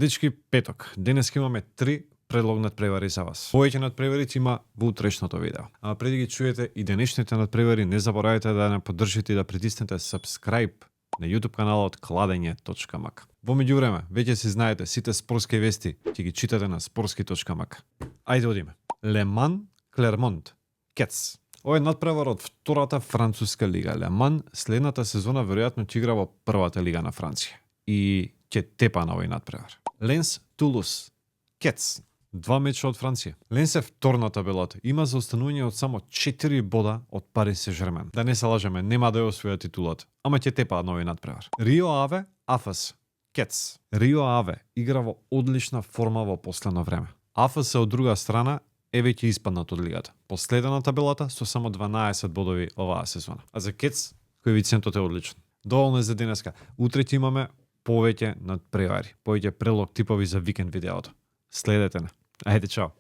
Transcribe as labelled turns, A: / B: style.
A: Дечки, петок. Денес имаме 3 предлог надпревари за вас. Повеќе надпревари има во утрешното видео. А преди ги чуете и денешните надпревари, не заборавајте да не поддржите и да притиснете subscribe на YouTube каналот Кладење.мк. Во меѓувреме, веќе си знаете сите спортски вести, ќе ги читате на sportski.mk. Ајде одиме. Le Mans Clermont Кец. Ова е надпревар од втората француска лига. Le Mans следната сезона веројатно ќе игра во првата лига на Франција и ќе тепа на овој надпревар. Ленс Тулус Кец. 2 меча од Франција. Ленс е втор на табелата. Има заостанување од само 4 бода од Пари Сен-Жермен. Да не се лажеме, нема да ја освоја титулата, ама ќе тепа на овој надпревар. Рио Аве АФС Кец. Рио Аве игра во одлична форма во последно време. АФС од друга страна е веќе испаднат од лигата. Последен на табелата со само 12 бодови оваа сезона. А за Кец, коефициентот е одличен. Доволно е за денеска. Утре ќе имаме повеќе надпревари, повеќе прелог типови за викенд видеото. Следете на. Ајде, чао.